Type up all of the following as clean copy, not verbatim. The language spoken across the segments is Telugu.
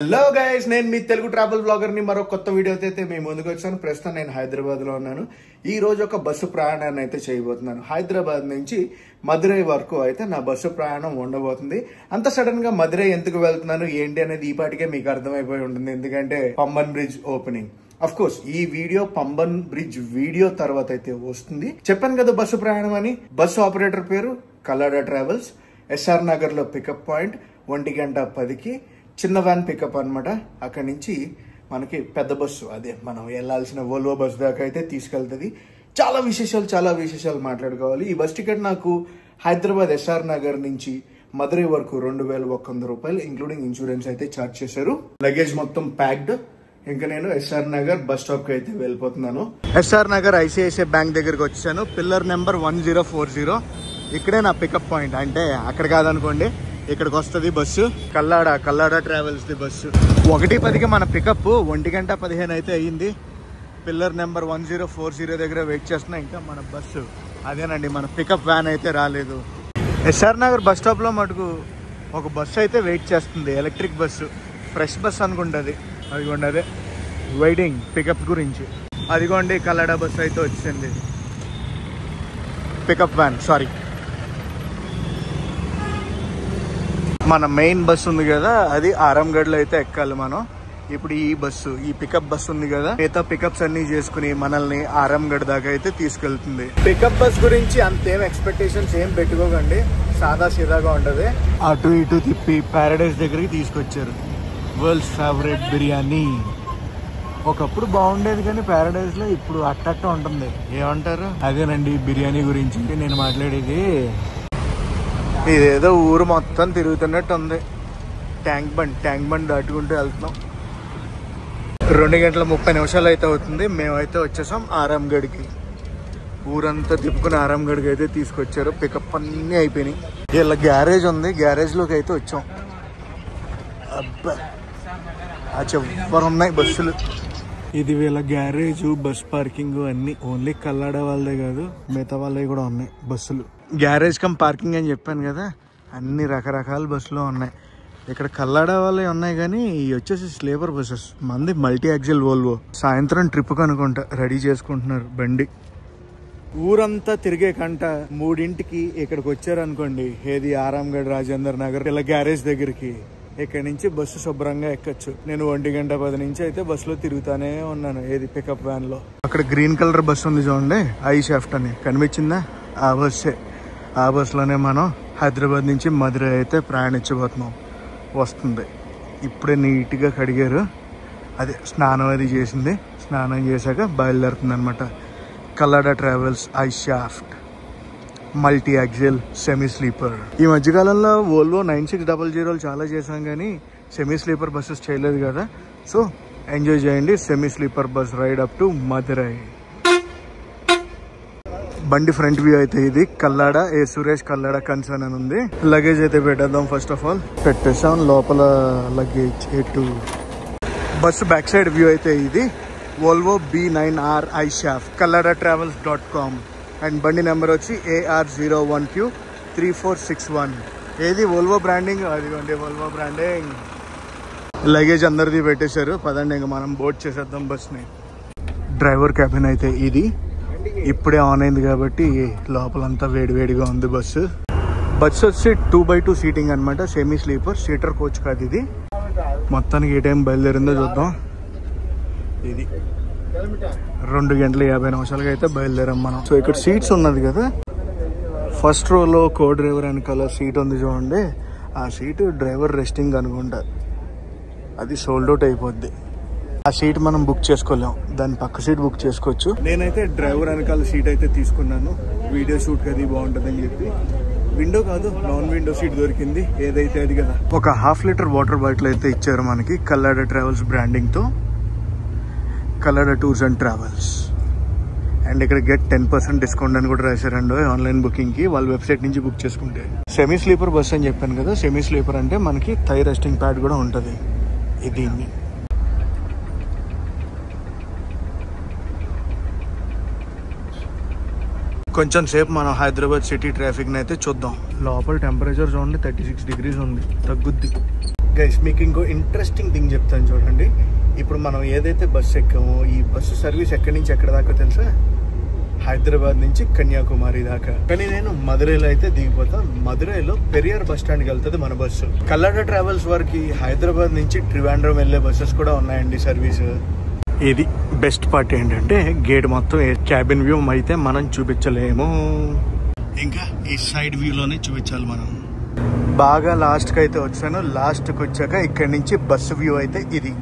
హలో గైస్, నేను మీ తెలుగు ట్రావెల్ బ్లాగర్ ని మరో కొత్త వీడియోతో అయితే మేము ముందుకు వచ్చాను. ప్రస్తుతం నేను హైదరాబాద్ లో ఉన్నాను. ఈ రోజు ఒక బస్సు ప్రయాణాన్ని అయితే చేయబోతున్నాను. హైదరాబాద్ నుంచి మదురై వరకు అయితే నా బస్సు ప్రయాణం ఉండబోతుంది. అంత సడన్ గా మదురై ఎందుకు వెళ్తున్నాను ఏంటి అనేది ఈ పాటికే మీకు అర్థమైపోయి ఉంటుంది. ఎందుకంటే Pamban bridge opening. Of course ఈ వీడియో పంబన్ బ్రిడ్జ్ వీడియో తర్వాత అయితే వస్తుంది. చెప్పాను కదా బస్సు ప్రయాణం అని. బస్సు ఆపరేటర్ పేరు కల్లాడా ట్రావెల్స్. ఎస్ఆర్ నగర్ లో పికప్ పాయింట్ 1:10కి చిన్న వ్యాన్ పికప్ అనమాట. అక్కడి నుంచి మనకి పెద్ద బస్సు, అదే మనం వెళ్లాల్సిన వోల్వో బస్ దాకా అయితే తీసుకెళ్తుంది. చాలా విశేషాలు మాట్లాడుకోవాలి. ఈ బస్ టికెట్ నాకు హైదరాబాద్ ఎస్ఆర్ నగర్ నుంచి మదురై వరకు 2,100 రూపాయలు ఇంక్లూడింగ్ ఇన్సూరెన్స్ అయితే ఛార్జ్ చేశారు. లగేజ్ మొత్తం ప్యాక్డ్. ఇంకా నేను ఎస్ఆర్ నగర్ బస్ స్టాప్ కి అయితే వెళ్ళిపోతున్నాను. ఎస్ఆర్ నగర్ ఐసిఐసిఐ బ్యాంక్ దగ్గరకు వచ్చాను. Pillar number 1040. ఇక్కడే నా పికప్ పాయింట్. అంటే అక్కడ కాదనుకోండి, ఇక్కడికి వస్తుంది బస్సు. కల్లాడా ట్రావెల్స్ ది బస్సు. 1:10కి మన పికప్. 1:15 అయితే అయ్యింది. పిల్లర్ నెంబర్ 1040 దగ్గర వెయిట్ చేస్తున్నా. ఇంకా మన బస్సు అదేనండి, మన పికప్ వ్యాన్ అయితే రాలేదు. ఎస్ఆర్ నగర్ బస్ స్టాప్ లో మటుకు ఒక బస్సు అయితే వెయిట్ చేస్తుంది. ఎలక్ట్రిక్ బస్సు, ఫ్రెష్ బస్ అనుకుంటుంది. అదిగోండి, అదే వెయిటింగ్ పికప్ గురించి. అదిగోండి కల్లాడా బస్సు అయితే వచ్చింది. Pickup van, sorry. మన మెయిన్ బస్సు ఉంది కదా, అది ఆరాంగఢ్ లో అయితే ఎక్కాలి మనం. ఇప్పుడు ఈ బస్సు, ఈ పికప్ బస్సు ఉంది కదా, మిగతా పికప్స్ అన్ని చేసుకుని మనల్ని ఆరాంగఢ్ దాకా అయితే తీసుకెళ్తుంది. పికప్ బస్ గురించి అంతేం ఎక్స్పెక్టేషన్స్ ఏం పెట్టుకోకండి, సాదా సీదాగా ఉంటది. అటు ఇటు తిప్పి ప్యారడైజ్ దగ్గరికి తీసుకొచ్చారు. World's favourite biryani. ఒకప్పుడు బాగుండేది కానీ ప్యారడైజ్ లో, ఇప్పుడు అట్టట్ట ఉంటుంది. ఏమంటారు? అదేనండి బిర్యానీ గురించి నేను మాట్లాడేది. ఇదేదో ఊరు మొత్తం తిరుగుతున్నట్టు ఉంది. ట్యాంక్ బండ్ దాటుకుంటూ వెళ్తున్నాం. 2:30 అయితే అవుతుంది. మేమైతే వచ్చేసాం ఆరాంగఢ్కి. ఊరంతా తిప్పుకుని ఆరాంగఢ్కి అయితే తీసుకొచ్చారు. పికప్ అన్నీ అయిపోయినాయి. వీళ్ళ గ్యారేజ్ ఉంది, గ్యారేజ్లోకి అయితే వచ్చాం. అబ్బా, ఆ చివరి ఉన్నాయి బస్సులు. ఇది వీళ్ళ గ్యారేజ్, బస్ పార్కింగ్ అన్ని. ఓన్లీ కల్లాడా వాళ్ళదే కాదు, మిగతా వాళ్ళవి కూడా ఉన్నాయి బస్సులు. గ్యారేజ్ కమ్ పార్కింగ్ అని చెప్పాను కదా, అన్ని రకరకాల బస్సులు ఉన్నాయి. ఇక్కడ కల్లాడా వాళ్ళే ఉన్నాయి కానీ ఇవి వచ్చేసి స్లీపర్ బస్సెస్. మంది మల్టీ యాక్సిల్ వోల్వో. సాయంత్రం ట్రిప్కి అనుకుంటా రెడీ చేసుకుంటున్నారు బండి. ఊరంతా తిరిగే కంట 3ంటికి ఇక్కడికి వచ్చారనుకోండి, ఏది ఆరాంగఢ్, రాజేందర్ నగర్, ఇలా గ్యారేజ్ దగ్గరికి. ఇక్కడ నుంచి బస్సు శుభ్రంగా ఎక్కచ్చు. నేను 1:10 నుంచి అయితే బస్సులో తిరుగుతానే ఉన్నాను, ఏది పికప్ వ్యాన్ లో. అక్కడ గ్రీన్ కలర్ బస్సు ఉంది చూడండి, ఐ షాఫ్ట్ అని కనిపించిందా, ఆ బస్సే. ఆ బస్సులోనే మనం హైదరాబాద్ నుంచి మదురై అయితే ప్రయాణించబోతున్నాం. వస్తుంది. ఇప్పుడే నీట్గా కడిగారు. అదే స్నానం అది చేసింది. స్నానం చేశాక బయలుదేరుతుంది అనమాట. Kallada travels I shift multi axle semi sleeper. ఈ మధ్యకాలంలో వోల్వో 9600 చాలా చేసాం కానీ సెమీ స్లీపర్ బస్సెస్ చేయలేదు కదా. సో ఎంజాయ్ చేయండి semi sleeper bus ride up to Madurai. బండి ఫ్రంట్ వ్యూ అయితే ఇది. కల్లాడా ఏ సురేష్ కల్లాడా కన్సర్న్ అని ఉంది. లగేజ్ అయితే పెట్టేద్దాం. ఫస్ట్ ఆఫ్ ఆల్ పెట్టేసాం. లోపల లగేజ్ ఎటు. బస్సు బ్యాక్ సైడ్ వ్యూ అయితే ఇది. Volvo B9R I shaft kallada-travels.com and బండి నెంబర్ వచ్చి AR01Q3461. ఏది వోల్వో బ్రాండింగ్, అదిగోండి వోల్వో బ్రాండింగ్. లగేజ్ అందరిది పెట్టేశారు. పదండి ఇంకా మనం బోర్డ్ చేసేద్దాం బస్ని. డ్రైవర్ క్యాబిన్ అయితే ఇది. ఇప్పుడే ఆన్ అయింది కాబట్టి లోపలంతా వేడివేడిగా ఉంది బస్సు. బస్సు వచ్చి 2x2 సీటింగ్ అనమాట. సెమీ స్లీపర్, సీటర్ కోచ్ కాదు ఇది. మొత్తానికి ఏ టైం బయలుదేరిందో చూద్దాం. ఇది 2:50 అయితే బయలుదేరాం మనం. సో ఇక్కడ సీట్స్ ఉన్నది కదా, ఫస్ట్ రోలో కో డ్రైవర్ వెనకాల సీట్ ఉంది చూడండి. ఆ సీట్ డ్రైవర్ రెస్టింగ్ అనుకుంటా. అది సోల్డ్ అవుట్ అయిపోద్ది. ఆ సీట్ మనం బుక్ చేసుకోలేం, దాని పక్క సీట్ బుక్ చేసుకోవచ్చు. నేనైతే డ్రైవర్ వెనకాల సీట్ అయితే తీసుకున్నాను. వీడియో షూట్ అది బాగుంటుంది అని చెప్పి. విండో కాదు, నాన్ విండో సీట్ దొరికింది. ఏదైతే అది కదా. ఒక 1/2 లీటర్ వాటర్ బాటిల్ అయితే ఇచ్చారు మనకి కల్లాడా ట్రావెల్స్ బ్రాండింగ్ తో. కల్లాడా టూర్స్ అండ్ ట్రావెల్స్. అండ్ ఇక్కడ గెట్ 10% డిస్కౌంట్ అని కూడా రాశారండి ఆన్లైన్ బుకింగ్ కి, వాళ్ళ వెబ్సైట్ నుంచి బుక్ చేసుకుంటే. సెమీ స్లీపర్ బస్ అని చెప్పాను కదా. సెమీ స్లీపర్ అంటే మనకి థై రెస్టింగ్ ప్యాడ్ కూడా ఉంటుంది. దీన్ని కొంచెం సేపు మనం హైదరాబాద్ సిటీ ట్రాఫిక్ ని అయితే చూద్దాం. లోపల టెంపరేచర్ చూడండి 36 degrees ఉంది. తగ్గుద్ది. గైస్ మీకు ఇంకో ఇంట్రెస్టింగ్ థింగ్ చెప్తాను చూడండి. ఇప్పుడు మనం ఏదైతే బస్సు ఎక్కామో ఈ బస్సు సర్వీస్ ఎక్కడి నుంచి ఎక్కడ దాకా తెలుసా? హైదరాబాద్ నుంచి కన్యాకుమారి దాకా. కానీ నేను మదురైలో అయితే దిగిపోతాం. మదురైలో పెరియార్ బస్ స్టాండ్కి వెళ్తుంది మన బస్సు. కల్లడ ట్రావెల్స్ వారికి హైదరాబాద్ నుంచి ట్రివాండ్రం వెళ్ళే బస్సెస్ కూడా ఉన్నాయండి సర్వీస్. ఇది బెస్ట్ పార్ట్ ఏంటంటే గేట్ మొత్తం క్యాబిన్ వ్యూ అయితే మనం చూపించలేము, ఇంకా ఈ సైడ్ వ్యూలోనే చూపించాలి మనం. బాగా లాస్ట్కి అయితే వచ్చాను. లాస్ట్కి వచ్చాక ఇక్కడి నుంచి బస్సు వ్యూ అయితే ఇది.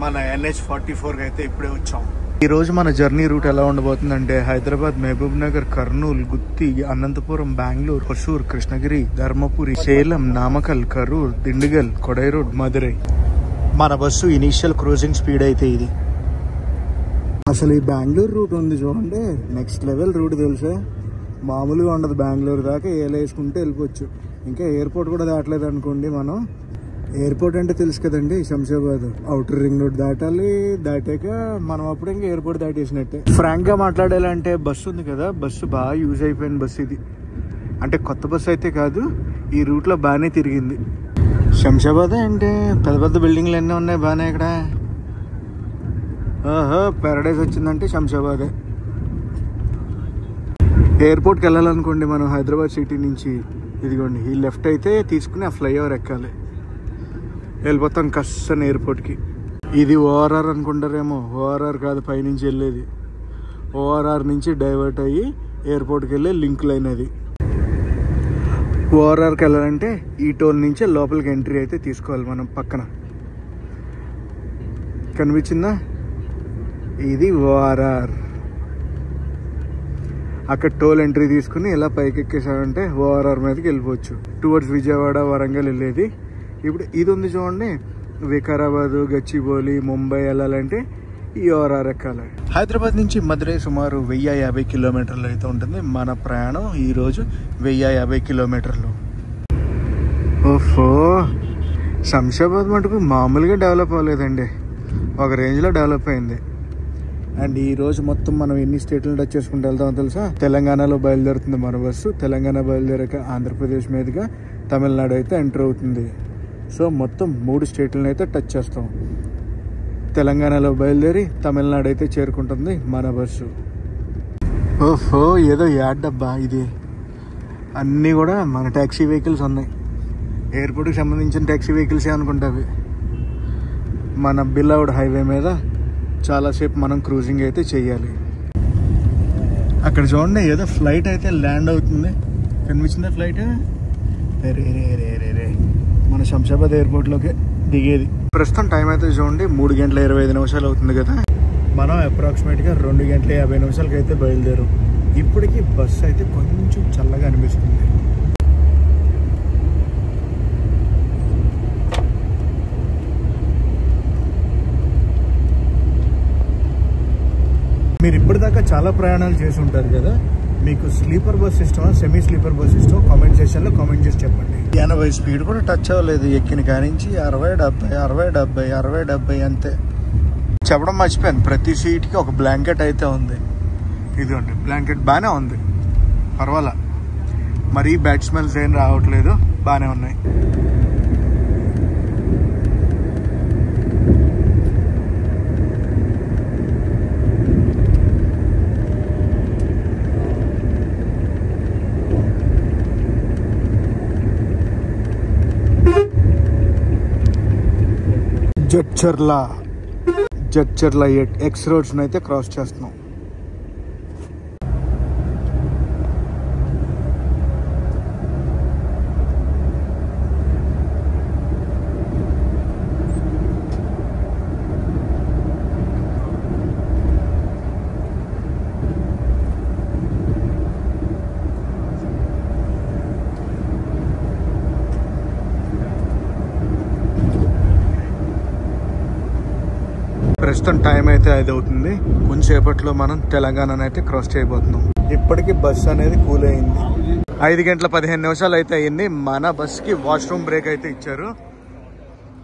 మన NH44కి అయితే ఇప్పుడే వచ్చాం. ఈ రోజు మన జర్నీ రూట్ ఎలా ఉండబోతుందంటే హైదరాబాద్, మహబూబ్ నగర్, కర్నూలు, గుత్తి, అనంతపురం, బెంగళూరు, హొసూర్, కృష్ణగిరి, ధర్మపురి, సేలం, నామకల్, కరూర్, దిండిగల్, కొడైరోడ్, మదురై. మన బస్సు ఇనీషియల్ క్రూజింగ్ స్పీడ్ అయితే ఇది. అసలు ఈ బెంగళూరు రూట్ ఉంది చూడండి, నెక్స్ట్ లెవెల్ రూట్ తెలుసా. మామూలుగా ఉండదు. బెంగళూరు దాకా వేసుకుంటే వెళ్ళిపోవచ్చు. ఇంకా ఎయిర్పోర్ట్ కూడా దాటలేదు అనుకోండి మనం. ఎయిర్పోర్ట్ అంటే తెలుసు కదండి, శంషాబాద్. అవుటర్ రింగ్ రోడ్ దాటాలి. దాటాక మనం అప్పుడు ఇంకా ఎయిర్పోర్ట్ దాటేసినట్టే. ఫ్రాంక్ గా మాట్లాడాలంటే బస్సు ఉంది కదా, బస్సు బాగా యూజ్ అయిపోయిన బస్సు ఇది. అంటే కొత్త బస్సు అయితే కాదు, ఈ రూట్ లో బాగానే తిరిగింది. శంషాబాద్ అంటే పెద్ద పెద్ద బిల్డింగ్లు అన్నీ ఉన్నాయి బాగానే ఇక్కడ. ఓహో, పారడైజ్ వచ్చిందంటే శంషాబాదే. ఎయిర్పోర్ట్కి వెళ్ళాలనుకోండి మనం హైదరాబాద్ సిటీ నుంచి, ఇదిగోండి ఈ లెఫ్ట్ అయితే తీసుకుని ఆ ఫ్లైఓవర్ ఎక్కాలి, వెళ్ళిపోతాం కస్సన్ ఎయిర్పోర్ట్కి. ఇది ORR అనుకుంటారేమో, ORR కాదు, పైనుంచి వెళ్ళేది. ORR నుంచి డైవర్ట్ అయ్యి ఎయిర్పోర్ట్కి వెళ్ళే లింక్ లైన్ అది. ORRకి వెళ్ళాలంటే ఈ టోల్ నుంచే లోపలికి ఎంట్రీ అయితే తీసుకోవాలి మనం. పక్కన కనిపించిందా, ఇది ORR. అక్కడ టోల్ ఎంట్రీ తీసుకుని ఇలా పైకి ఎక్కేసామంటే ORR మీదకి వెళ్ళిపోవచ్చు. టువర్డ్స్ విజయవాడ, వరంగల్ వెళ్ళేది. ఇప్పుడు ఇది ఉంది చూడండి, వికారాబాద్, గచ్చిబౌలి, ముంబై వెళ్ళాలంటే ఈ ORR ఎక్కాలి. హైదరాబాద్ నుంచి మదురై సుమారు 1050 కిలోమీటర్లు అయితే ఉంటుంది. మన ప్రయాణం ఈరోజు 1050 కిలోమీటర్లు. ఓహో, శంషాబాద్ మటుకు మామూలుగా డెవలప్ అవ్వలేదండి, ఒక రేంజ్లో డెవలప్ అయింది. అండ్ ఈ రోజు మొత్తం మనం ఎన్ని స్టేట్లను టచ్ చేసుకుంటూ వెళ్తామో తెలుసా? తెలంగాణలో బయలుదేరుతుంది మన బస్సు. తెలంగాణ బయలుదేరాక ఆంధ్రప్రదేశ్ మీదుగా తమిళనాడు అయితే ఎంటర్ అవుతుంది. సో మొత్తం 3 స్టేట్లను అయితే టచ్ చేస్తాం. తెలంగాణలో బయలుదేరి తమిళనాడు అయితే చేరుకుంటుంది మన బస్సు. ఓహో, ఏదో యాడ్ డబ్బా ఇది. అన్నీ కూడా మన ట్యాక్సీ వెహికల్స్ ఉన్నాయి. ఎయిర్పోర్ట్కి సంబంధించిన ట్యాక్సీ వెహికల్సే అనుకుంటావి. మన బిలౌడ్ హైవే మీద చాలాసేపు మనం క్రూజింగ్ అయితే చెయ్యాలి. అక్కడ చూడండి ఏదో ఫ్లైట్ అయితే ల్యాండ్ అవుతుంది, కనిపించిందా ఫ్లైట్? రే మన శంషాబాద్ ఎయిర్పోర్ట్లోకి దిగేది. ప్రస్తుతం టైం అయితే చూడండి 3 గంటల 25 నిమిషాలు అవుతుంది కదా. మనం అప్రాక్సిమేట్గా 2 గంటల 50 నిమిషాలకి అయితే బయలుదేరు. ఇప్పటికీ బస్సు అయితే కొంచెం చల్లగా అనిపిస్తుంది. మీరు ఇప్పటిదాకా చాలా ప్రయాణాలు చేసి ఉంటారు కదా, మీకు స్లీపర్ బస్ ఇష్టమా, సెమీ స్లీపర్ బస్ ఇష్టమా? కామెంట్ సెక్షన్లో కామెంట్ చేసి చెప్పండి. 80 స్పీడ్ కూడా టచ్ అవ్వలేదు. ఎక్కిన కానించి 60-70 అంతే. చెప్పడం మర్చిపోయాను, ప్రతి సీట్కి ఒక బ్లాంకెట్ అయితే ఉంది. ఇదిగోండి బ్లాంకెట్ బాగానే ఉంది, పర్వాలా. మరీ బ్యాడ్ స్మెల్స్ ఏం రావట్లేదు, బాగానే ఉన్నాయి. జడ్చర్ల ఎక్స్ రోడ్స్ని అయితే క్రాస్ చేస్తున్నాం. ప్రస్తుతం టైం అయితే 5 అవుతుంది. కొంచెంసేపట్లో మనం తెలంగాణను అయితే క్రాస్ చేయబోతున్నాం. ఇప్పటికీ బస్సు అనేది కూల్ అయింది. 5 గంటల 15 నిమిషాలు అయితే అయింది. మన బస్కి వాష్రూమ్ బ్రేక్ అయితే ఇచ్చారు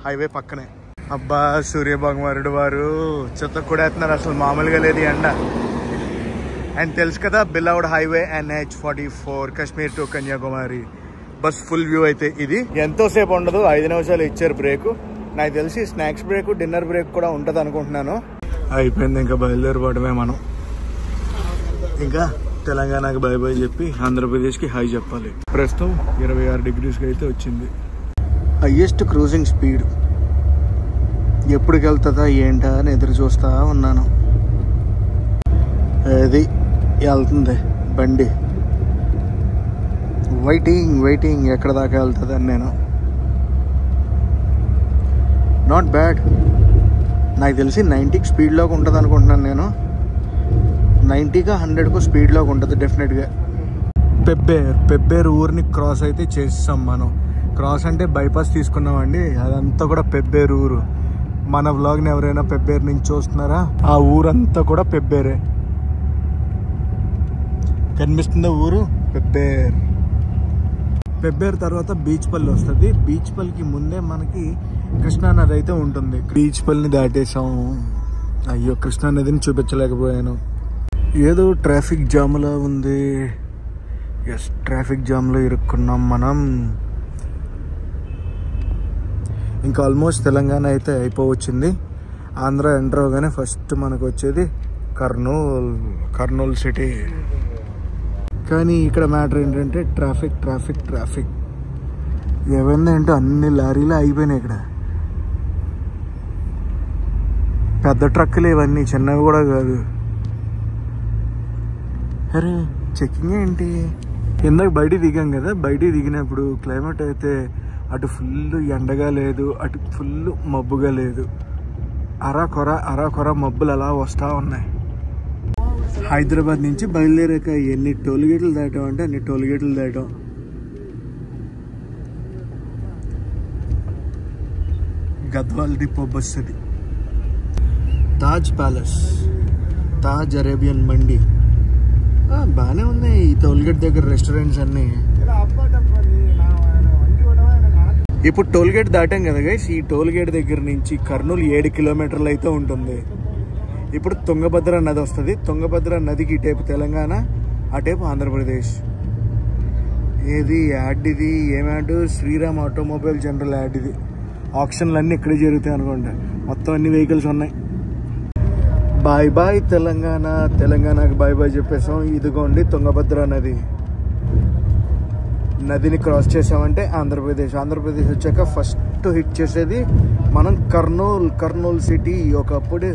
హైవే పక్కనే. అబ్బా, సూర్య భగవానుడు వారు చెత్త కూడేస్తున్నారు, అసలు మామూలుగా లేదు ఎండ. అండ్ తెలుసు కదా, beloved highway NH44 Kashmir to Kanyakumari. Bus full view అయితే ఇది. ఎంతోసేపు ఉండదు, 5 నిమిషాలు ఇచ్చారు బ్రేక్. నాకు తెలిసి స్నాక్స్ బ్రేక్, డిన్నర్ బ్రేక్ కూడా ఉంటుంది అనుకుంటున్నాను. అయిపోయింది, ఇంకా బయలుదేరిపోవడమే మనం. ఇంకా తెలంగాణకి బై బై చెప్పి ఆంధ్రప్రదేశ్కి హై చెప్పాలి. ప్రస్తుతం 26 డిగ్రీస్కి అయితే వచ్చింది. హైయెస్ట్ క్రూజింగ్ స్పీడ్ ఎప్పటికి వెళ్తుందా ఏంటా అని ఎదురు చూస్తా ఉన్నాను. అది వెళ్తుంది బండి. వెయిటింగ్ ఎక్కడ దాకా వెళ్తుందని. నేను నాట్ బ్యాడ్. నాకు తెలిసి 90కి స్పీడ్లోకి ఉంటుంది అనుకుంటున్నాను నేను. 90గా 100కు స్పీడ్లోకి ఉంటుంది డెఫినెట్గా. పెబ్బేర్ ఊరిని క్రాస్ అయితే చేస్తాం మనం. క్రాస్ అంటే బైపాస్ తీసుకున్నామండి. అదంతా కూడా పెబ్బేర్ ఊరు. మన వ్లాగ్ని ఎవరైనా పెబ్బేర్ నుంచి చూస్తున్నారా? ఆ ఊరంతా కూడా పెబ్బేరే. కనిపిస్తుందా ఊరు? పెబ్బేర్ తర్వాత బీచ్పల్లి వస్తుంది. బీచ్పల్లికి ముందే మనకి కృష్ణానది అయితే ఉంటుంది. బీచ్పల్లిని దాటేసాం. అయ్యో, కృష్ణానదిని చూపించలేకపోయాను. ఏదో ట్రాఫిక్ జామ్లా ఉంది. ఎస్, ట్రాఫిక్ జామ్లో ఇరుక్కున్నాం మనం. ఇంకా ఆల్మోస్ట్ తెలంగాణ అయితే అయిపోవచ్చింది. ఆంధ్ర ఎంటర్ అవగానే ఫస్ట్ మనకు వచ్చేది కర్నూలు సిటీ. కానీ ఇక్కడ మ్యాటర్ ఏంటంటే ట్రాఫిక్ ఏమైందంటే అన్ని లారీలు అయిపోయినాయి. ఇక్కడ పెద్ద ట్రక్కులు ఇవన్నీ, చిన్నవి కూడా కాదు. అరే చెక్కింగ్ ఏంటి? ఇందాక బయటికి దిగాం కదా, బయటికి దిగినప్పుడు క్లైమేట్ అయితే అటు ఫుల్ ఎండగా లేదు, అటు ఫుల్ మబ్బుగా లేదు. అరాకొర మబ్బులు అలా వస్తూ ఉన్నాయి. హైదరాబాద్ నుంచి బయలుదేరాక ఎన్ని టోల్గేట్లు దాటామంటే అన్ని టోల్గేట్లు దాటాం. గద్వాల్ డిపో బస్ అది. తాజ్ ప్యాలెస్, తాజ్ అరేబియన్ మండి బాగానే ఉన్నాయి. ఈ టోల్గేట్ దగ్గర రెస్టారెంట్స్ అన్నీ. ఇప్పుడు టోల్గేట్ దాటాం కదా గైస్. ఈ టోల్గేట్ దగ్గర నుంచి కర్నూలు 7 కిలోమీటర్లు అయితే ఉంటుంది. ఇప్పుడు తుంగభద్ర నది వస్తుంది. తుంగభద్ర నదికి ఇటేపు తెలంగాణ, అటేపు ఆంధ్రప్రదేశ్. ఏది యాడ్? ఇది ఏం ad? Sriram automobile general ad. ఇది ఆప్షన్లు అన్నీ ఇక్కడే జరుగుతాయి అనుకోండి. మొత్తం అన్ని వెహికల్స్ ఉన్నాయి. Bye bye Telangana. తెలంగాణకి బాయ్ బాయ్ చెప్పేసాం. ఇదిగోండి తుంగభద్ర నదిని క్రాస్ చేసామంటే ఆంధ్రప్రదేశ్ వచ్చాక ఫస్ట్ హిట్ చేసేది మనం కర్నూలు సిటీ. ఒకప్పుడు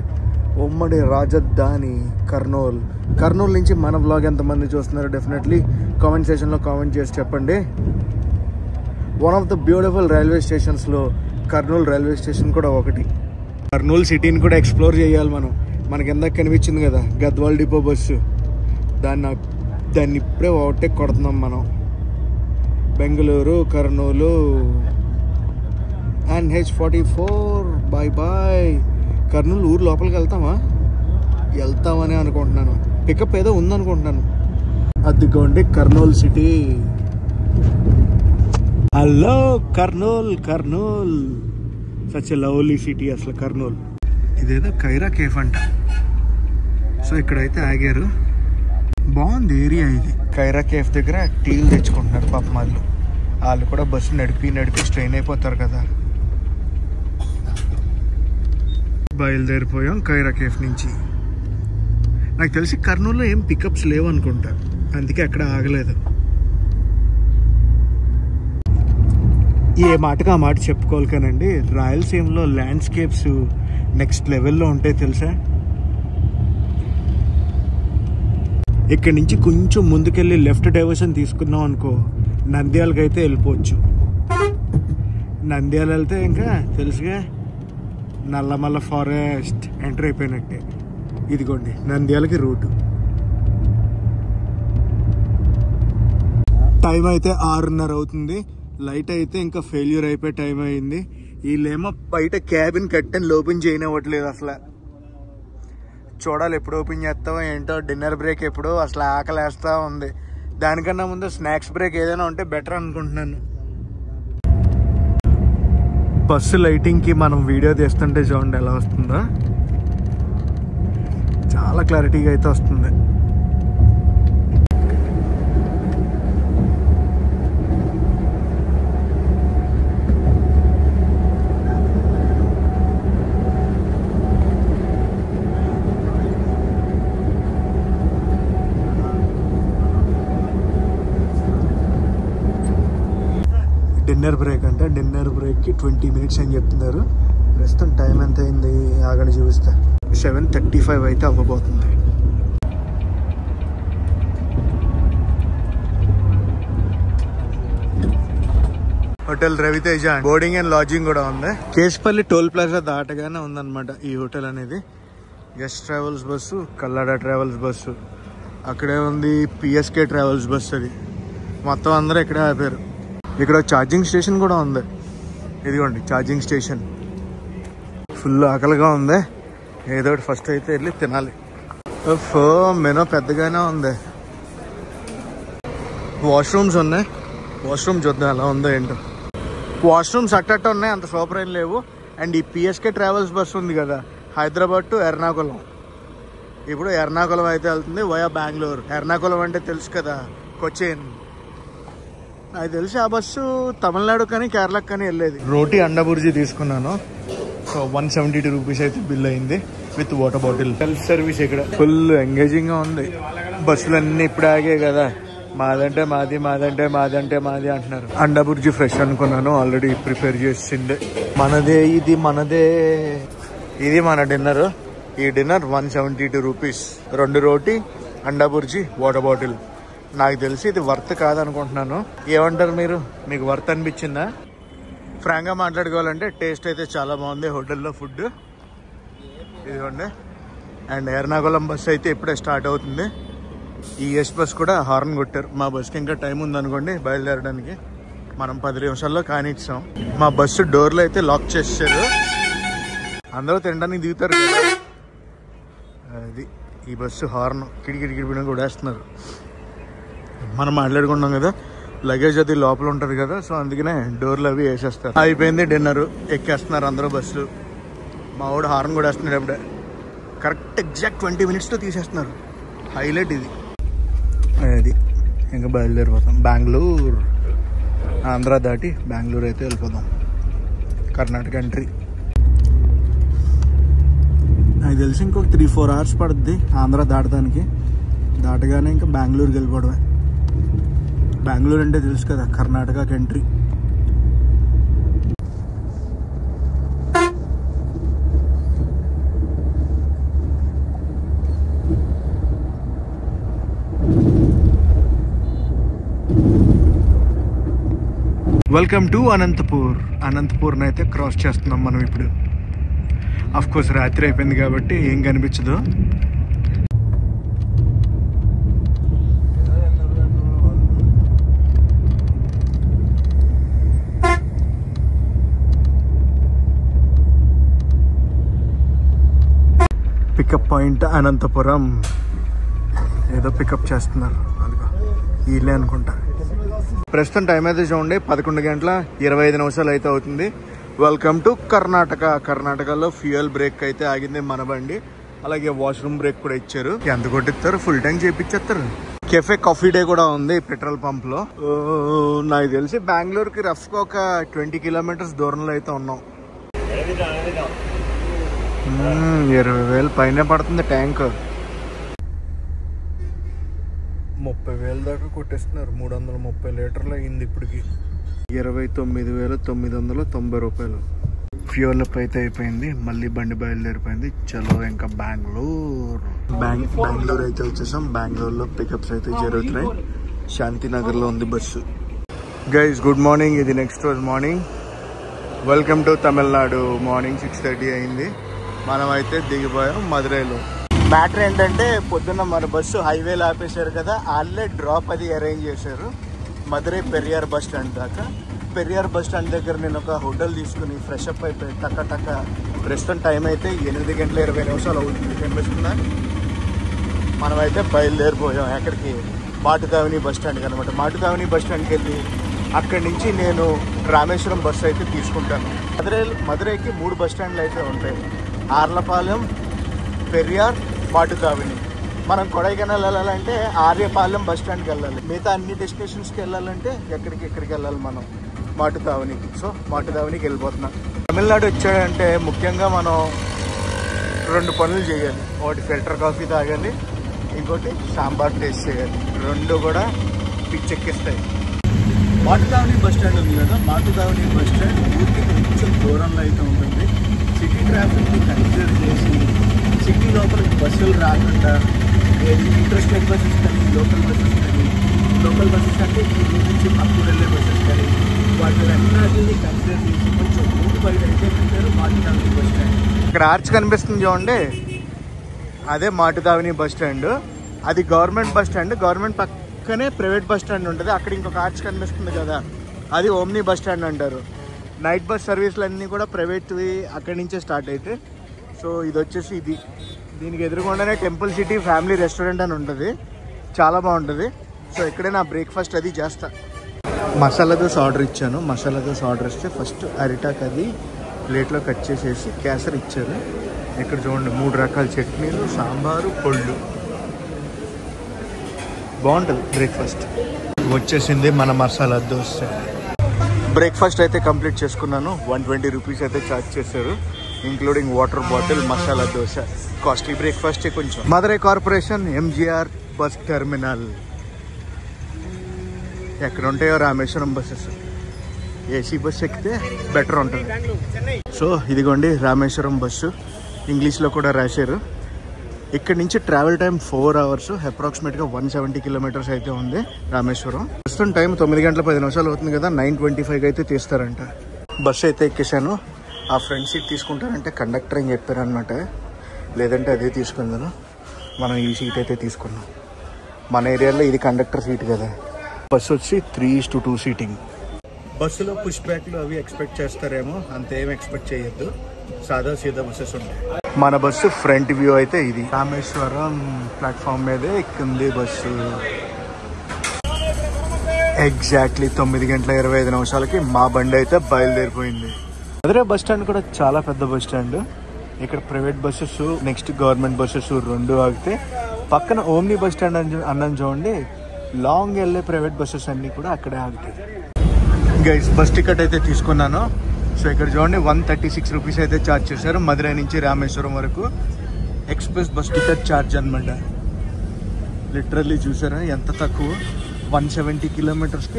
ఉమ్మడి రాజధాని కర్నూలు నుంచి మన బ్లాగ్ ఎంతమంది చూస్తున్నారు డెఫినెట్లీ కామెంట్ సెక్షన్లో కామెంట్ చేసి చెప్పండి. One of the beautiful railway స్టేషన్స్లో కర్నూలు రైల్వే స్టేషన్ కూడా ఒకటి. కర్నూలు సిటీని కూడా ఎక్స్ప్లోర్ చేయాలి మనం. మనకి ఎందాక కనిపించింది కదా గద్వాల్ డిపో బస్సు, దాన్ని ఇప్పుడే ఓవర్టేక్ కొడుతున్నాం మనం. Bengaluru, Kurnool, NH44 bye. కర్నూలు ఊరు లోపలికి వెళ్తామని అనుకుంటున్నాను. పికప్ ఏదో ఉందనుకుంటున్నాను. అదిగోండి Kurnool city. Hello Kurnool such a lovely city అసలు కర్నూలు. ఇదేదో కైరా కేఫ్ అంట. సో ఇక్కడైతే ఆగారు. బాగుంది ఏరియా ఇది. కైరా కేఫ్ దగ్గర టీలు తెచ్చుకుంటున్నారు పాపం వాళ్ళు కూడా బస్సు నడిపి స్ట్రెయిన్ అయిపోతారు కదా. బయలుదేరిపోయాం కైరా కేఫ్ నుంచి. నాకు తెలిసి కర్నూలులో ఏం పికప్స్ లేవు అనుకుంటా, అందుకే అక్కడ ఆగలేదు. ఏ మాటకు ఆ మాట చెప్పుకోవాలి కానండి, రాయలసీమలో ల్యాండ్స్కేప్స్ నెక్స్ట్ లెవెల్లో ఉంటాయి తెలుసా. ఇక్కడ నుంచి కొంచెం ముందుకెళ్ళి లెఫ్ట్ డైవర్షన్ తీసుకున్నాం అనుకో, నంద్యాలకి అయితే వెళ్ళిపోవచ్చు. నంద్యాల వెళ్తే ఇంకా తెలుసుగా నల్లమల్ల ఫారెస్ట్ ఎంటర్ అయిపోయినట్టే. ఇదిగోండి నంద్యాలకి రూటు. టైం అయితే 6:30 అవుతుంది. లైట్ అయితే ఇంకా ఫెయిల్యూర్ అయిపోయే టైం అయింది. వీళ్ళేమో బయట క్యాబిన్ కట్టని ఓపెన్ చేయనివ్వట్లేదు అసలు. చూడాలి ఎప్పుడు ఓపెన్ చేస్తావో ఏంటో. డిన్నర్ బ్రేక్ ఎప్పుడు, అసలు ఆకలేస్తూ ఉంది. దానికన్నా ముందు స్నాక్స్ బ్రేక్ ఏదైనా ఉంటే బెటర్ అనుకుంటున్నాను. బస్సు లైటింగ్కి మనం వీడియో తీస్తుంటే చూడండి ఎలా వస్తుందో. చాలా క్లారిటీగా అయితే వస్తుంది. డిన్నర్ బ్రేక్ అంటే డిన్నర్ బ్రేక్కి 20 minutes అని చెప్తున్నారు. ప్రస్తుతం టైం ఎంత అయింది ఆగండి చూపిస్తా. 7:35 అయితే అవ్వబోతుంది. Hotel Raviteja boarding and lodging కూడా ఉంది. కేశపల్లి టోల్ ప్లాజా దాటగానే ఉందన్నమాట ఈ హోటల్ అనేది. Guest travels bus, Kallada travels bus, అక్కడే ఉంది పిఎస్కే ట్రావెల్స్ బస్సు. అది మొత్తం అందరూ ఇక్కడే ఆపారు. ఇక్కడ ఛార్జింగ్ స్టేషన్ కూడా ఉంది. ఇదిగోండి ఛార్జింగ్ స్టేషన్. ఫుల్ ఆకలిగా ఉంది. ఏదో ఒకటి ఫస్ట్ అయితే వెళ్ళి తినాలి. మెనూ పెద్దగానే ఉంది. వాష్రూమ్స్ ఉన్నాయి. వాష్రూమ్ చూద్దాం ఎలా ఉందో ఏంటో. వాష్రూమ్స్ అట్టట్టు ఉన్నాయి, అంత సూపర్ ఏం లేవు. అండ్ ఈ పిఎస్కే ట్రావెల్స్ బస్సు ఉంది కదా, హైదరాబాద్ టు ఎర్నాకుళం. ఇప్పుడు ఎర్నాకుళం అయితే వెళ్తుంది వయా బెంగళూరు. ఎర్నాకుళం అంటే తెలుసు కదా, కొచ్చిన్. నాకు తెలిసి ఆ బస్సు తమిళనాడు కానీ కేరళకు కానీ వెళ్ళేది. రోటీ అండబుర్జీ తీసుకున్నాను. సో 172 రూపీస్ అయితే బిల్ అయింది with water bottle. Self service ఇక్కడ ఫుల్ ఎంగేజింగ్ గా ఉంది. బస్సులన్నీ ఇప్పుడు ఆగే కదా, మాదంటే మాది, మాదంటే మాది అంటే మాది అంటున్నారు. అండాబుర్జీ ఫ్రెష్ అనుకున్నాను, ఆల్రెడీ ప్రిపేర్ చేసిందే. మనదే ఇది, మనదే ఇది మన డిన్నర్. ఈ డిన్నర్ 172 రూపీస్. 2 రోటీ, అండాబుర్జీ, వాటర్ బాటిల్. నాకు తెలిసి ఇది వర్త్ కాదనుకుంటున్నాను. ఏమంటారు మీరు? మీకు వర్త్ అనిపించిందా? ఫ్రాంక్గా మాట్లాడుకోవాలంటే టేస్ట్ అయితే చాలా బాగుంది హోటల్లో ఫుడ్. ఇదిగోండి. అండ్ ఎర్నాకుళం బస్ అయితే ఇప్పుడే స్టార్ట్ అవుతుంది. ఈ ఎస్ బస్ కూడా హార్న్ కొట్టారు. మా బస్కి ఇంకా టైం ఉందనుకోండి బయలుదేరడానికి. మనం 10 నిమిషాల్లో కానిచ్చాం. మా బస్సు డోర్లు అయితే లాక్ చేశారు. అందరూ తినడానికి దిగుతారు కదా, అది ఈ బస్సు హార్న్ కిడికిడికిడిపిన కూడా వేస్తున్నారు. మనం మాట్లాడుకున్నాం కదా, లగేజ్ అది లోపల ఉంటుంది కదా, సో అందుకనే డోర్లు అవి వేసేస్తారు. అయిపోయింది డిన్నర్, ఎక్కేస్తున్నారు అందరూ బస్సు. మా వాడు హార్న్ కూడా వేస్తున్నాడు. అప్పుడే కరెక్ట్ ఎగ్జాక్ట్ 20 minutesలో తీసేస్తున్నారు. హైలైట్ ఇది. అది ఇంకా బయలుదేరిపోతాం. బెంగళూరు, ఆంధ్ర దాటి బెంగళూరు అయితే వెళ్ళిపోతాం. కర్ణాటక ఎంట్రీ. నాకు తెలిసి ఇంకొక 3-4 hours పడుద్ది ఆంధ్ర దాటడానికి. దాటగానే ఇంకా బెంగళూరుకి వెళ్ళిపోవడమే. బెంగళూరు అంటే తెలుసు కదా, కర్ణాటకకి ఎంట్రీ. Welcome to Anantapur. అనంతపూర్ని అయితే క్రాస్ చేస్తున్నాం మనం ఇప్పుడు. అఫ్కోర్స్ రాత్రి అయిపోయింది కాబట్టి ఏం కనిపించదు. Pickup point Anantapur. ఏదో పికప్ చేస్తున్నారు, అదిగో వీళ్ళే అనుకుంటా. ప్రస్తుతం టైం అయితే చూడండి 11:25 అయితే అవుతుంది. Welcome to Karnataka. కర్ణాటకలో ఫ్యూయల్ బ్రేక్ అయితే ఆగింది మన బండి. అలాగే వాష్రూమ్ బ్రేక్ కూడా ఇచ్చారు. ఎంత కొట్టిస్తారు, ఫుల్ ట్యాంక్ చేయించేస్తారు. కెఫే కాఫీ డే కూడా ఉంది పెట్రోల్ పంప్ లో. నాకు తెలిసి బెంగళూరుకి రఫ్గా ఒక 20 kilometers దూరంలో అయితే ఉన్నాం. 20,000 పైన పడుతుంది ట్యాంక్. 30,000 దాకా కొట్టేస్తున్నారు. 330 లీటర్లు అయింది ఇప్పటికి. 29,990 రూపాయలు. ఫ్యూయల్ అప్ అయితే అయిపోయింది. మళ్ళీ బండి బయలుదేరిపోయింది. చలో ఇంకా బెంగళూరు. బెంగళూరు అయితే వచ్చేసాం. బెంగళూరులో పికప్స్ అయితే జరుగుతున్నాయి. శాంతినగర్లో ఉంది బస్సు. Guys good morning. ఇది నెక్స్ట్ రోజు morning. Welcome to Tamil Nadu. Morning 6:30 అయింది. మనం అయితే దిగిపోయాం మదురైలో. మ్యాటర్ ఏంటంటే పొద్దున్న మన బస్సు హైవేలో ఆపేశారు కదా, వాళ్ళే డ్రాప్ అది అరేంజ్ చేశారు మదురై పెరియార్ బస్ స్టాండ్ దాకా. పెరియార్ బస్ స్టాండ్ దగ్గర నేను ఒక హోటల్ తీసుకుని ఫ్రెష్ అప్ అయిపోయి టక్క ప్రస్తుతం టైం అయితే 8:20 అవుతుంది. కనిపిస్తుందా? మనమైతే బయలుదేరిపోయాం ఎక్కడికి, మాటుతావని బస్ స్టాండ్కి అనమాట. మాటుతావని బస్ స్టాండ్కి వెళ్ళి అక్కడి నుంచి నేను రామేశ్వరం బస్సు అయితే తీసుకుంటాను. మదురైకి 3 బస్ స్టాండ్లు అయితే ఉంటాయి. ఆర్లపాలెం, పెరియార్, మాటుతావని. మనం కొడైకెనాల్ వెళ్ళాలంటే ఆర్యపాలెం బస్ స్టాండ్కి వెళ్ళాలి. మిగతా అన్ని డెస్టినేషన్స్కి వెళ్ళాలంటే ఎక్కడికి వెళ్ళాలి మనం, మాటుతావని. సో మాటుతావనికి వెళ్ళిపోతున్నాం. తమిళనాడు వచ్చాడంటే ముఖ్యంగా మనం 2 పనులు చేయాలి. ఒకటి ఫిల్టర్ కాఫీ తాగాలి, ఇంకోటి సాంబార్ టేస్ట్ చేయాలి. 2 కూడా పిచ్చెక్కిస్తాయి. మాటుతావని బస్ స్టాండ్ ఉంది కదా, మాటుతావని బస్ స్టాండ్ ఊరికి కొంచెం దూరంలో అయితే ఉంటుంది. సిటీ ట్రాఫిక్ని కన్సిడర్ చేసి సిటీ లోపలికి బస్సులు రాకుండా ఇంట్రెస్టెడ్ బస్సెస్ కానీ లోకల్ బస్సెస్ కానీ, లోకల్ బస్సెస్ అంటే ఈ నుంచి పక్కకు వెళ్ళే బస్సెస్ కానీ వాటిని కన్సిడర్ చేసి కొంచెం ఊరు బయట అయితే పెట్టారు మాటుతావని బస్ స్టాండ్. ఇక్కడ ఆర్చ్ కనిపిస్తుంది చూడండి, అదే మాటుతావని బస్ స్టాండ్. అది గవర్నమెంట్ బస్ స్టాండ్. గవర్నమెంట్ పక్కనే ప్రైవేట్ బస్ స్టాండ్ ఉంటుంది. అక్కడ ఇంకొక ఆర్చ్ కనిపిస్తుంది కదా, అది ఓమ్ని బస్ స్టాండ్ అంటారు. నైట్ బస్ సర్వీసులు అన్నీ కూడా ప్రైవేట్వి అక్కడి నుంచే స్టార్ట్ అయితే. సో ఇది వచ్చేసి దీనికి ఎదురుకుండానే టెంపుల్ సిటీ ఫ్యామిలీ రెస్టారెంట్ అని ఉంటుంది, చాలా బాగుంటుంది. సో ఇక్కడే నా బ్రేక్ఫాస్ట్ అది చేస్తా. మసాలా దోశ ఆర్డర్ ఇచ్చాను. మసాలా దోశ ఆర్డర్ ఇస్తే ఫస్ట్ అరిటాక్ అది ప్లేట్లో కట్ చేసేసి కేసరి ఇచ్చారు. ఇక్కడ చూడండి 3 రకాల చట్నీలు, సాంబారు, పొళ్ళు. బాగుంటుంది బ్రేక్ఫాస్ట్. వచ్చేసింది మన మసాలా దోశ. బ్రేక్ఫాస్ట్ అయితే కంప్లీట్ చేసుకున్నాను. 120 రూపీస్ అయితే ఛార్జ్ చేశారు, including water bottle, masala dosa. Costly breakfast కొంచెం. Madurai corporation MGR bus terminal. ఎక్కడ ఉంటాయో రామేశ్వరం బస్సెస్. ఏసీ బస్ ఎక్కితే బెటర్ ఉంటుంది. సో ఇదిగోండి రామేశ్వరం బస్సు, ఇంగ్లీష్లో కూడా రాశారు. ఇక్కడ నుంచి ట్రావెల్ టైం 4 hours, అప్రాక్సిమేట్గా 170 కిలోమీటర్స్ అయితే ఉంది రామేశ్వరం. ప్రస్తుతం టైం 9 గంటల 10 నిమిషాలు అవుతుంది కదా, 9:25 అయితే తీస్తారంట. బస్సు అయితే ఎక్కేసాను. ఆ ఫ్రంట్ సీట్ తీసుకుంటారంటే కండక్టర్ అని చెప్పారనమాట, లేదంటే అదే తీసుకుందాను. మనం ఈ సీట్ అయితే తీసుకున్నాం. మన ఏరియాలో ఇది కండక్టర్ సీట్ కదా. బస్సు వచ్చి 3:2 సీటింగ్. బస్సులో పుష్ బ్యాక్లు అవి ఎక్స్పెక్ట్ చేస్తారేమో, అంతేం ఎక్స్పెక్ట్ చేయొద్దు. సాదా సీదా బస్సెస్ ఉంటాయి. మన బస్సు ఫ్రంట్ వ్యూ అయితే ఇది. రామేశ్వరం ప్లాట్ఫామ్ మీదే ఎక్కింది బస్సు. ఎగ్జాక్ట్లీ 9 గంటల 25 నిమిషాలకి మా బండి అయితే బయలుదేరిపోయింది. మధురై బస్ స్టాండ్ కూడా చాలా పెద్ద బస్ స్టాండ్. ఇక్కడ private buses, next government buses 2 ఆగితే పక్కన ఓమ్ని బస్ స్టాండ్ అన్నం చూడండి, లాంగ్ వెళ్ళే ప్రైవేట్ బస్సెస్ అన్నీ కూడా అక్కడే ఆగుతాయి. గైస్ బస్ టికెట్ అయితే తీసుకున్నాను. సో ఇక్కడ చూడండి 136 రూపీస్ అయితే ఛార్జ్ చేశారు మధురై నుంచి రామేశ్వరం వరకు. ఎక్స్ప్రెస్ బస్ టికెట్ ఛార్జ్ అనమాట. లిటరల్లీ చూసారా ఎంత తక్కువ. 170 కిలోమీటర్స్కి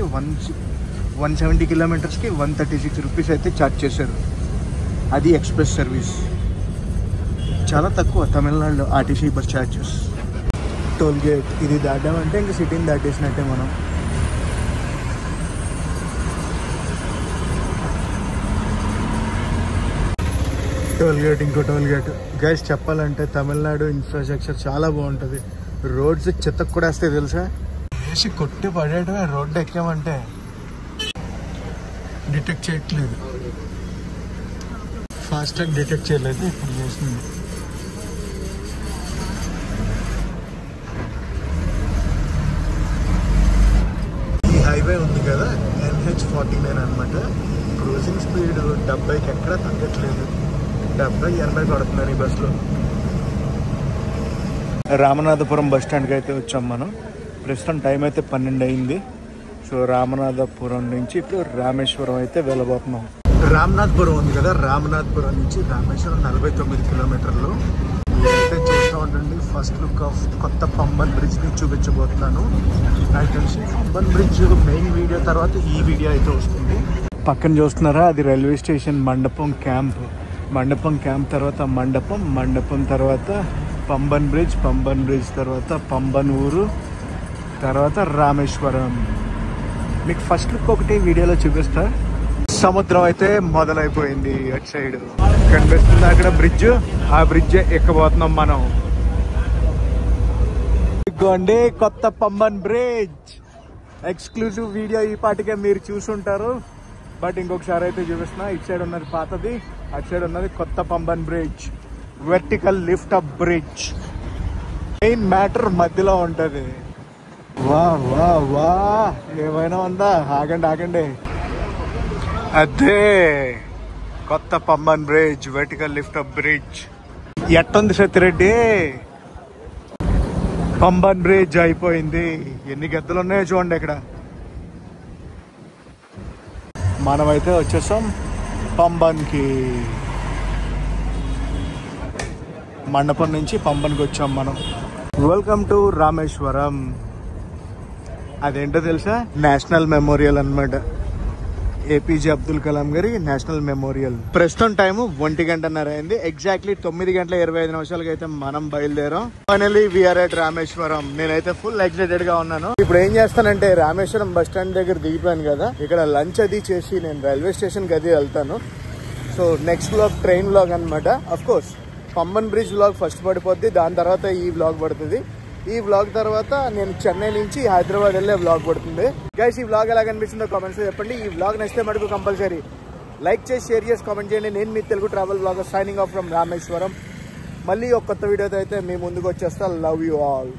136 రూపీస్ అయితే ఛార్జ్ చేశారు. అది ఎక్స్ప్రెస్ సర్వీస్. చాలా తక్కువ తమిళనాడులో RTC bus charges. Toll gate ఇది దాటామంటే ఇంకా సిటీని దాటేసినట్టే మనం. టోల్ గేట్, ఇంకో టోల్ గేట్. గైస్ చెప్పాలంటే తమిళనాడు ఇన్ఫ్రాస్ట్రక్చర్ చాలా బాగుంటుంది. రోడ్స్ చెత్తకు కూడా వస్తాయి తెలుసా, వేసి కొట్టి పడేయడమే. రోడ్డు ఎక్కామంటే డిటెక్ట్ చేయట్లేదు, ఫాస్టాగ్ డిటెక్ట్ చేయలేదు, ఇప్పుడు చేసింది. ఈ హైవే ఉంది కదా NH49 అనమాట. క్రూజింగ్ స్పీడ్ 70కి ఎక్కడ తగ్గట్లేదు. 70-80 పడుతున్నారు ఈ బస్సులో. రామనాథపురం బస్ స్టాండ్కి అయితే వచ్చాం మనం. ప్రస్తుతం టైం అయితే 12 అయింది. సో రామనాథపురం నుంచి ఇప్పుడు రామేశ్వరం అయితే వెళ్ళబోతున్నాం. రామనాథపురం ఉంది కదా, రామనాథపురం నుంచి రామేశ్వరం 49 కిలోమీటర్లు. అయితే చూస్తూ ఉండండి. ఫస్ట్ లుక్ ఆఫ్ కొత్త పంబన్ బ్రిడ్జ్ని చూపించబోతున్నాను. నాకు తెలిసి పంబన్ బ్రిడ్జ్ మెయిన్ వీడియో తర్వాత ఈ వీడియో అయితే వస్తుంది. పక్కన చూస్తున్నారా, అది రైల్వే స్టేషన్ మండపం క్యాంప్. మండపం క్యాంప్ తర్వాత మండపం తర్వాత పంబన్ బ్రిడ్జ్ తర్వాత పంబన్ ఊరు, తర్వాత రామేశ్వరం. మీకు ఫస్ట్ లుక్ ఒకటి వీడియోలో చూపిస్తా. సముద్రం అయితే మొదలైపోయింది. అటు సైడ్ కనిపిస్తుంది అక్కడ బ్రిడ్జ్. ఆ బ్రిడ్జ్ ఎక్కబోతున్నాం మనం. ఇదిగోండి కొత్త పంబన్ బ్రిడ్జ్. ఎక్స్క్లూజివ్ వీడియో ఈ పాటికే మీరు చూసుంటారు, బట్ ఇంకొకసారి అయితే చూపిస్తున్నా. ఇటు సైడ్ ఉన్నది పాతది, అటు సైడ్ ఉన్నది కొత్త Pamban bridge. Vertical lift up bridge. Main matter మధ్యలో ఉంటది. వా వా వా ఏమైనా ఉందా? ఆగండి. అదే కొత్త Pamban bridge, vertical lift up bridge. ఎట్టుంది సత్యరెడ్డి? పంబన్ బ్రిడ్జ్ అయిపోయింది. ఎన్ని గద్దలు ఉన్నాయో చూడండి ఇక్కడ. మనమైతే వచ్చేసాం పంబన్కి. మండపం నుంచి పంబన్కి వచ్చాం మనం. Welcome to Rameswaram. అదేంటో తెలుసా? నేషనల్ మెమోరియల్ అన్నమాట. ఏపీజే అబ్దుల్ కలాం గారి నేషనల్ మెమోరియల్. ప్రస్తుతం టైం 1:30 అయింది. ఎగ్జాక్ట్లీ 9:25 అయితే మనం బయలుదేరాం. Finally we're at Rameswaram. నేనైతే ఫుల్ ఎక్సైటెడ్ గా ఉన్నాను. ఇప్పుడు ఏం చేస్తానంటే రామేశ్వరం బస్ స్టాండ్ దగ్గర దిగిపోయాను కదా, ఇక్కడ లంచ్ అది చేసి నేను రైల్వే స్టేషన్ కి అది వెళ్తాను. So next vlog train vlog అనమాట. Of course Pamban bridge vlog first పడిపోద్ది, దాని తర్వాత ఈ వ్లాగ్ పడుతుంది. ఈ వ్లాగ్ తర్వాత నేను చెన్నై నుంచి హైదరాబాద్ వెళ్ళే వ్లాగ్ పడుతుంది. గైస్ ఈ వ్లాగ్ ఎలా కనిపిస్తుందో కామెంట్స్ లో చెప్పండి. ఈ వ్లాగ్ నచ్చితే మటుకు కంపల్సరీ లైక్ చేసి షేర్ చేసి కామెంట్ చేయండి. నేను మీ Telugu travel vlogger signing off from Rameswaram. మళ్ళీ ఒక కొత్త వీడియోతో అయితే మీ ముందుకు వచ్చేస్తా. Love you all.